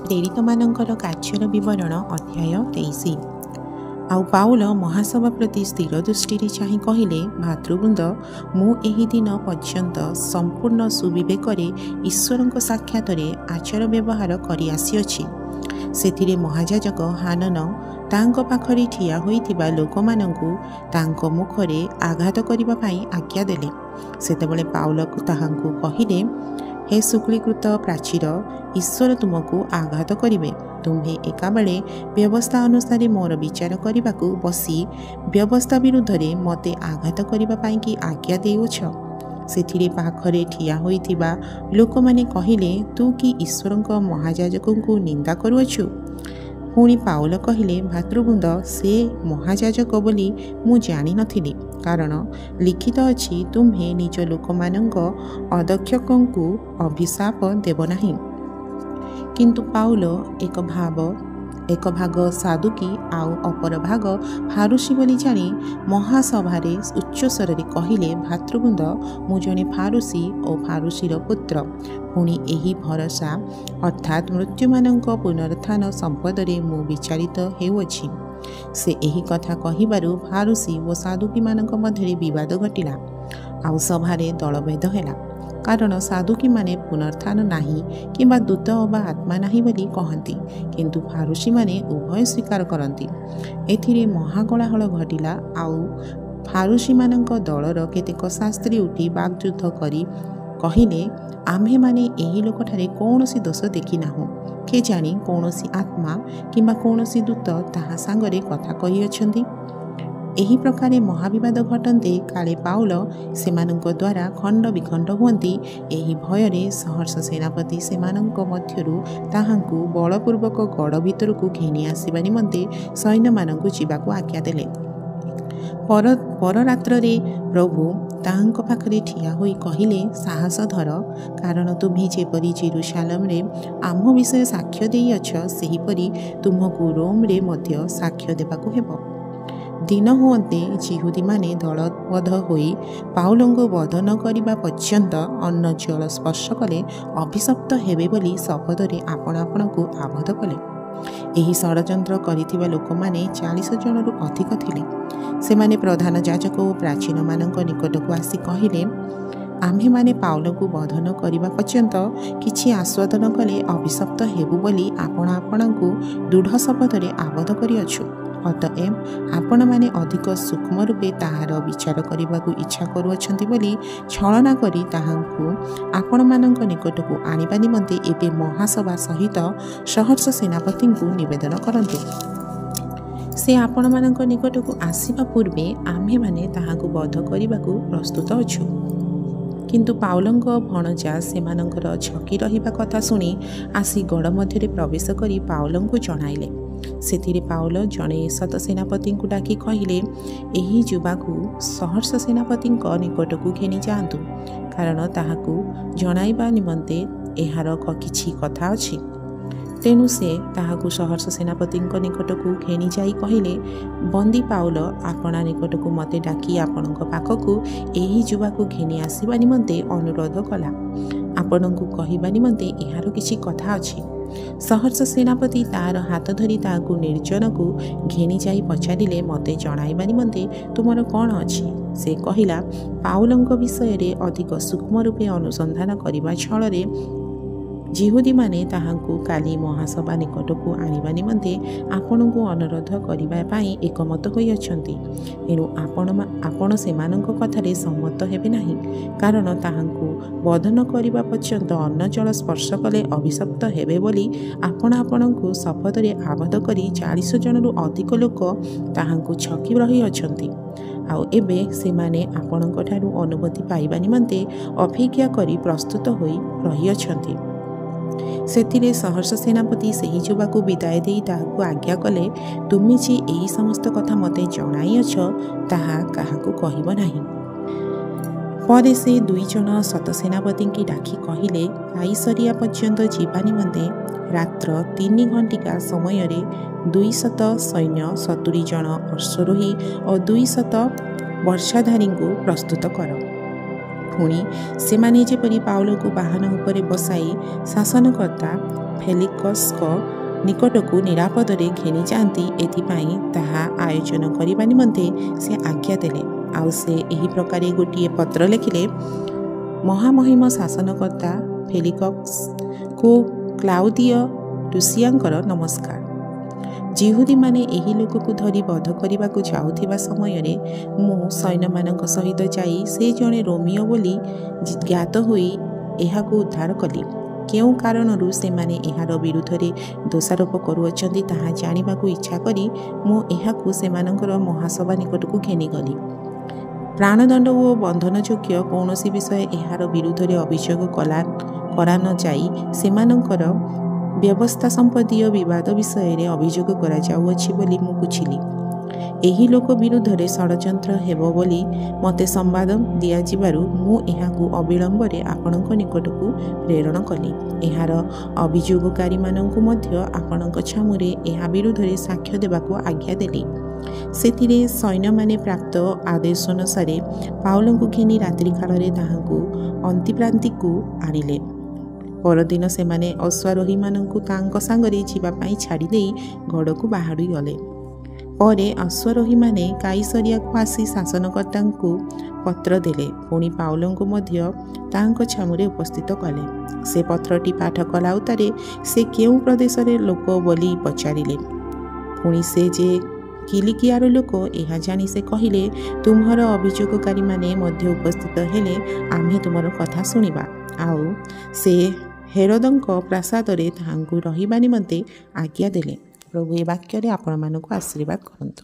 ପ୍ରେରିତମାନଙ୍କର କାର୍ଯ୍ୟର ବିବରଣ ଅଧ୍ୟାୟ 23। ଆଉ ପାଉଲ ମହାସଭା ପ୍ରତି ସ୍ଥିର ଦୃଷ୍ଟିରେ ଚାହିଁ କହିଲେ, ଭାତୃବୃନ୍ଦ, ମୁଁ ଏହି ଦିନ ପର୍ଯ୍ୟନ୍ତ ସମ୍ପୂର୍ଣ୍ଣ ସୁବିବେକରେ ଈଶ୍ୱରଙ୍କ ସାକ୍ଷାତରେ ଆଚାର ବ୍ୟବହାର କରି ଆସିଅଛି। ସେଥିରେ ମହାଯାଜକ ହାନନ ତାଙ୍କ ପାଖରେ ଠିଆ ହୋଇଥିବା ଲୋକମାନଙ୍କୁ ତାଙ୍କ ମୁଖରେ ଆଘାତ କରିବା ପାଇଁ ଆଜ୍ଞା ଦେଲେ। ସେତେବେଳେ ପାଉଲ ତାହାଙ୍କୁ କହିଲେ, ହେ ଶୁକ୍ଳୀକୃତ ପ୍ରାଚୀର, ଈଶ୍ୱର ତୁମକୁ ଆଘାତ କରିବେ। ତୁମ୍ଭେ ଏକାବେଳେ ବ୍ୟବସ୍ଥା ଅନୁସାରେ ମୋର ବିଚାର କରିବାକୁ ବସି ବ୍ୟବସ୍ଥା ବିରୁଦ୍ଧରେ ମୋତେ ଆଘାତ କରିବା ପାଇଁକି ଆଜ୍ଞା ଦେଉଛ। ସେଥିରେ ପାଖରେ ଠିଆ ହୋଇଥିବା ଲୋକମାନେ କହିଲେ, ତୁ କି ଈଶ୍ୱରଙ୍କ ମହାଯାଜକଙ୍କୁ ନିନ୍ଦା କରୁଅଛୁ? ପୁଣି ପାଉଲ କହିଲେ, ଭାତୃବୃନ୍ଦ, ସେ ମହାଯାଜକ ବୋଲି ମୁଁ ଜାଣିନଥିଲି, କାରଣ ଲିଖିତ ଅଛି, ତୁମ୍ଭେ ନିଜ ଲୋକମାନଙ୍କ ଅଧ୍ୟକ୍ଷଙ୍କୁ ଅଭିଶାପ ଦେବ ନାହିଁ। କିନ୍ତୁ ପାଉଲ ଏକ ଭାଗ ସାଦୁକି ଆଉ ଅପର ଭାଗ ଫାରୁସୀ ବୋଲି ଜାଣି ମହାସଭାରେ ଉଚ୍ଚସ୍ୱରରେ କହିଲେ, ଭାତୃବୃନ୍ଦ, ମୁଁ ଜଣେ ଫାରୁସୀ ଓ ଫାରୁସୀର ପୁତ୍ର। ପୁଣି ଏହି ଭରସା ଅର୍ଥାତ୍ ମୃତ୍ୟୁମାନଙ୍କ ପୁନରୁତ୍ଥାନ ସମ୍ପଦରେ ମୁଁ ବିଚାରିତ ହେଉଅଛି। ସେ ଏହି କଥା କହିବାରୁ ଫାରୁସୀ ଓ ସାଦୁକୀମାନଙ୍କ ମଧ୍ୟରେ ବିବାଦ ଘଟିଲା, ଆଉ ସଭାରେ ଦଳଭେଦ ହେଲା। କାରଣ ସାଦୁକୀମାନେ ପୁନରୁତ୍ଥାନ ନାହିଁ କିମ୍ବା ଦୂତ ଅବା ଆତ୍ମା ନାହିଁ ବୋଲି କହନ୍ତି, କିନ୍ତୁ ଫାରୁସୀମାନେ ଉଭୟ ସ୍ୱୀକାର କରନ୍ତି। ଏଥିରେ ମହାକୋଳାହଳ ଘଟିଲା। ଆଉ ଫାରୁସୀମାନଙ୍କ ଦଳର କେତେକ ଶାସ୍ତ୍ରୀ ଉଠି ବାକ୍ଯୁଦ୍ଧ କରି କହିଲେ, ଆମ୍ଭେମାନେ ଏହି ଲୋକଠାରେ କୌଣସି ଦୋଷ ଦେଖିନାହୁଁ। କେଜାଣି କୌଣସି ଆତ୍ମା କିମ୍ବା କୌଣସି ଦୂତ ତାହା ସାଙ୍ଗରେ କଥା କହିଅଛନ୍ତି। ଏହି ପ୍ରକାରେ ମହାବିବାଦ ଘଟନ୍ତେ କାଳେ ପାଉଲ ସେମାନଙ୍କ ଦ୍ୱାରା ଖଣ୍ଡ ବିଖଣ୍ଡ ହୁଅନ୍ତି, ଏହି ଭୟରେ ସହର୍ଷ ସେନାପତି ସେମାନଙ୍କ ମଧ୍ୟରୁ ତାହାଙ୍କୁ ବଳପୂର୍ବକ ଗଡ଼ ଭିତରକୁ ଘେନି ଆସିବା ନିମନ୍ତେ ସୈନ୍ୟମାନଙ୍କୁ ଯିବାକୁ ଆଜ୍ଞା ଦେଲେ। ପରରାତ୍ରରେ ପ୍ରଭୁ ତାହାଙ୍କ ପାଖରେ ଠିଆ ହୋଇ କହିଲେ, ସାହସ ଧର, କାରଣ ତୁମ୍ଭେ ଯେପରି ଜେରୁସାଲେମରେ ଆମ୍ଭ ବିଷୟରେ ସାକ୍ଷ୍ୟ ଦେଇଅଛ, ସେହିପରି ତୁମ୍ଭକୁ ରୋମରେ ମଧ୍ୟ ସାକ୍ଷ୍ୟ ଦେବାକୁ ହେବ। ଦିନ ହୁଅନ୍ତେ ଯିହୁଦୀମାନେ ଦଳବଦ୍ଧ ହୋଇ ପାଉଲଙ୍କୁ ବଧ ନ କରିବା ପର୍ଯ୍ୟନ୍ତ ଅନ୍ନ ଜଳ ସ୍ପର୍ଶ କଲେ ଅଭିଶପ୍ତ ହେବେ ବୋଲି ଶପଥରେ ଆପଣା ଆପଣାକୁ ଆବଦ୍ଧ କଲେ। ଏହି ଷଡ଼ଯନ୍ତ୍ର କରିଥିବା ଲୋକମାନେ 40 ଜଣରୁ ଅଧିକ ଥିଲେ। ସେମାନେ ପ୍ରଧାନ ଯାଜକ ଓ ପ୍ରାଚୀନମାନଙ୍କ ନିକଟକୁ ଆସି କହିଲେ, ଆମ୍ଭେମାନେ ପାଉଲଙ୍କୁ ବଧ ନ କରିବା ପର୍ଯ୍ୟନ୍ତ କିଛି ଆସ୍ୱାଦ ନ କଲେ ଅଭିଶପ୍ତ ହେବୁ ବୋଲି ଆପଣା ଆପଣାଙ୍କୁ ଦୃଢ଼ ଶପଥରେ ଆବଦ୍ଧ କରିଅଛୁ। ଅତଏବ ଆପଣମାନେ ଅଧିକ ସୂକ୍ଷ୍ମ ରୂପେ ତାହାର ବିଚାର କରିବାକୁ ଇଚ୍ଛା କରୁଅଛନ୍ତି ବୋଲି ଛଳନା କରି ତାହାଙ୍କୁ ଆପଣମାନଙ୍କ ନିକଟକୁ ଆଣିବା ନିମନ୍ତେ ଏବେ ମହାସଭା ସହିତ ସହର୍ଷ ସେନାପତିଙ୍କୁ ନିବେଦନ କରନ୍ତୁ। ସେ ଆପଣମାନଙ୍କ ନିକଟକୁ ଆସିବା ପୂର୍ବେ ଆମ୍ଭେମାନେ ତାହାଙ୍କୁ ବଧ କରିବାକୁ ପ୍ରସ୍ତୁତ ଅଛୁ। କିନ୍ତୁ ପାଉଲଙ୍କ ଭଣଜା ସେମାନଙ୍କର ଝକି ରହିବା କଥା ଶୁଣି ଆସି ଗଡ଼ ମଧ୍ୟରେ ପ୍ରବେଶ କରି ପାଉଲଙ୍କୁ ଜଣାଇଲେ। ସେଥିରେ ପାଉଲ ଜଣେ ଶତ ସେନାପତିଙ୍କୁ ଡାକି କହିଲେ, ଏହି ଯୁବାକୁ ସହର୍ଷ ସେନାପତିଙ୍କ ନିକଟକୁ ଘେନି ଯାଆନ୍ତୁ, କାରଣ ତାହାକୁ ଜଣାଇବା ନିମନ୍ତେ ଏହାର କିଛି କଥା ଅଛି। ତେଣୁ ସେ ତାହାକୁ ସହର୍ଷ ସେନାପତିଙ୍କ ନିକଟକୁ ଘେନି ଯାଇ କହିଲେ, ବନ୍ଦୀ ପାଉଲ ଆପଣା ନିକଟକୁ ମୋତେ ଡାକି ଆପଣଙ୍କ ପାଖକୁ ଏହି ଯୁବାକୁ ଘେନି ଆସିବା ନିମନ୍ତେ ଅନୁରୋଧ କଲା। ଆପଣଙ୍କୁ କହିବା ନିମନ୍ତେ ଏହାର କିଛି କଥା ଅଛି। ସହର୍ଷ ସେନାପତି ତାହାର ହାତ ଧରି ତାହାକୁ ନିର୍ଜନକୁ ଘେନି ଯାଇ ପଚାରିଲେ, ମୋତେ ଜଣାଇବା ନିମନ୍ତେ ତୁମର କ'ଣ ଅଛି? ସେ କହିଲା, ପାଉଲଙ୍କ ବିଷୟରେ ଅଧିକ ସୂକ୍ଷ୍ମ ରୂପେ ଅନୁସନ୍ଧାନ କରିବା ଛଳରେ ଯିହୁଦୀମାନେ ତାହାଙ୍କୁ କାଲି ମହାସଭା ନିକଟକୁ ଆଣିବା ନିମନ୍ତେ ଆପଣଙ୍କୁ ଅନୁରୋଧ କରିବା ପାଇଁ ଏକମତ ହୋଇଅଛନ୍ତି। ଏଣୁ ଆପଣ ସେମାନଙ୍କ କଥାରେ ସମ୍ମତ ହେବେ ନାହିଁ, କାରଣ ତାହାଙ୍କୁ ବଧ ନ କରିବା ପର୍ଯ୍ୟନ୍ତ ଅନ୍ନ ଜଳ ସ୍ପର୍ଶ କଲେ ଅଭିଶପ୍ତ ହେବେ ବୋଲି ଆପଣ ଆପଣଙ୍କୁ ଶପଥରେ ଆବଦ୍ଧ କରି 40 ଜଣରୁ ଅଧିକ ଲୋକ ତାହାଙ୍କୁ ଛକି ରହିଅଛନ୍ତି। ଆଉ ଏବେ ସେମାନେ ଆପଣଙ୍କଠାରୁ ଅନୁମତି ପାଇବା ନିମନ୍ତେ ଅପେକ୍ଷା କରି ପ୍ରସ୍ତୁତ ହୋଇ ରହିଅଛନ୍ତି। ସେଥିରେ ସହର୍ଷ ସେନାପତି ସେହି ଯୁବାକୁ ବିଦାୟ ଦେଇ ତାହାକୁ ଆଜ୍ଞା କଲେ, ତୁମେ ଯେ ଏହି ସମସ୍ତ କଥା ମୋତେ ଜଣାଇଅଛ, ତାହା କାହାକୁ କହିବ ନାହିଁ। ପରେ ସେ 2 ଜଣ ଶତ ସେନାପତିଙ୍କୁ ଡାକି କହିଲେ, କାଇସରିଆ ପର୍ଯ୍ୟନ୍ତ ଯିବା ନିମନ୍ତେ ରାତ୍ର 3 ଘଣ୍ଟିକା ସମୟରେ 200 ସୈନ୍ୟ, 70 ଜଣ ଅଶ୍ୱାରୋହୀ ଓ 200 ବର୍ଷାଧାରୀଙ୍କୁ ପ୍ରସ୍ତୁତ କର। ପୁଣି ସେମାନେ ଯେପରି ପାଉଲକୁ ବାହନ ଉପରେ ବସାଇ ଶାସନକର୍ତ୍ତା ଫେଲିକସ୍ଙ୍କ ନିକଟକୁ ନିରାପଦରେ ଘେନି ଯାଆନ୍ତି। ଏଥିପାଇଁ ତାହା ଆୟୋଜନ କରିବା ନିମନ୍ତେ ସେ ଆଜ୍ଞା ଦେଲେ। ଆଉ ସେ ଏହି ପ୍ରକାର ଗୋଟିଏ ପତ୍ର ଲେଖିଲେ, ମହାମହିମ ଶାସନକର୍ତ୍ତା ଫେଲିକସ୍କୁ କ୍ଲାଉଦିୟ ଲୁସିଆଙ୍କର ନମସ୍କାର। ଯିହୁଦୀମାନେ ଏହି ଲୋକକୁ ଧରି ବଧ କରିବାକୁ ଯାଉଥିବା ସମୟରେ ମୁଁ ସୈନ୍ୟମାନଙ୍କ ସହିତ ଯାଇ ସେ ଜଣେ ରୋମିଓ ବୋଲି ଜ୍ଞାତ ହୋଇ ଏହାକୁ ଉଦ୍ଧାର କଲି। କେଉଁ କାରଣରୁ ସେମାନେ ଏହାର ବିରୁଦ୍ଧରେ ଦୋଷାରୋପ କରୁଅଛନ୍ତି ତାହା ଜାଣିବାକୁ ଇଚ୍ଛା କରି ମୁଁ ଏହାକୁ ସେମାନଙ୍କର ମହାସଭା ନିକଟକୁ ଘେନିଗଲି। ପ୍ରାଣଦଣ୍ଡ ଓ ବନ୍ଧନଯୋଗ୍ୟ କୌଣସି ବିଷୟ ଏହାର ବିରୁଦ୍ଧରେ ଅଭିଯୋଗ କରା ନ ଯାଇ ସେମାନଙ୍କର ବ୍ୟବସ୍ଥା ସମ୍ବନ୍ଧୀୟ ବିବାଦ ବିଷୟରେ ଅଭିଯୋଗ କରାଯାଉଅଛି ବୋଲି ମୁଁ ବୁଝିଲି। ଏହି ଲୋକ ବିରୁଦ୍ଧରେ ଷଡ଼ଯନ୍ତ୍ର ହେବ ବୋଲି ମୋତେ ସମ୍ବାଦ ଦିଆଯିବାରୁ ମୁଁ ଏହାକୁ ଅବିଳମ୍ବରେ ଆପଣଙ୍କ ନିକଟକୁ ପ୍ରେରଣ କଲି। ଏହାର ଅଭିଯୋଗକାରୀମାନଙ୍କୁ ମଧ୍ୟ ଆପଣଙ୍କ ଛାମୁରେ ଏହା ବିରୁଦ୍ଧରେ ସାକ୍ଷ୍ୟ ଦେବାକୁ ଆଜ୍ଞା ଦେଲି। ସେଥିରେ ସୈନ୍ୟମାନେ ପ୍ରାପ୍ତ ଆଦେଶ ଅନୁସାରେ ପାଉଲଙ୍କୁ ଘେନି ରାତ୍ରି କାଳରେ ତାହାଙ୍କୁ ଅନ୍ତିପ୍ରାନ୍ତିକୁ ଆଣିଲେ। ପରଦିନ ସେମାନେ ଅଶ୍ୱାରୋହୀମାନଙ୍କୁ ତାଙ୍କ ସାଙ୍ଗରେ ଯିବା ପାଇଁ ଛାଡ଼ିଦେଇ ଗଡ଼କୁ ବାହାରିଗଲେ। ପରେ ଅଶ୍ୱାରୋହୀମାନେ କାଇସରିଆକୁ ଆସି ଶାସନକର୍ତ୍ତାଙ୍କୁ ପତ୍ର ଦେଲେ। ପୁଣି ପାଉଲଙ୍କୁ ମଧ୍ୟ ତାଙ୍କ ଛାମୁରେ ଉପସ୍ଥିତ କଲେ। ସେ ପତ୍ରଟି ପାଠ କଲା ଉତ୍ତାରେ ସେ କେଉଁ ପ୍ରଦେଶରେ ଲୋକ ବୋଲି ପଚାରିଲେ। ପୁଣି ସେ ଯେ କିଲିକିଆର ଲୋକ ଏହା ଜାଣି ସେ କହିଲେ, ତୁମ୍ଭର ଅଭିଯୋଗକାରୀମାନେ ମଧ୍ୟ ଉପସ୍ଥିତ ହେଲେ ଆମ୍ଭେ ତୁମର କଥା ଶୁଣିବା। ଆଉ ସେ ହେରୋଦଙ୍କ ପ୍ରାସାଦରେ ତାହାଙ୍କୁ ରହିବା ନିମନ୍ତେ ଆଜ୍ଞା ଦେଲେ। ପ୍ରଭୁ ଏ ବାକ୍ୟରେ ଆପଣମାନଙ୍କୁ ଆଶୀର୍ବାଦ କରନ୍ତୁ।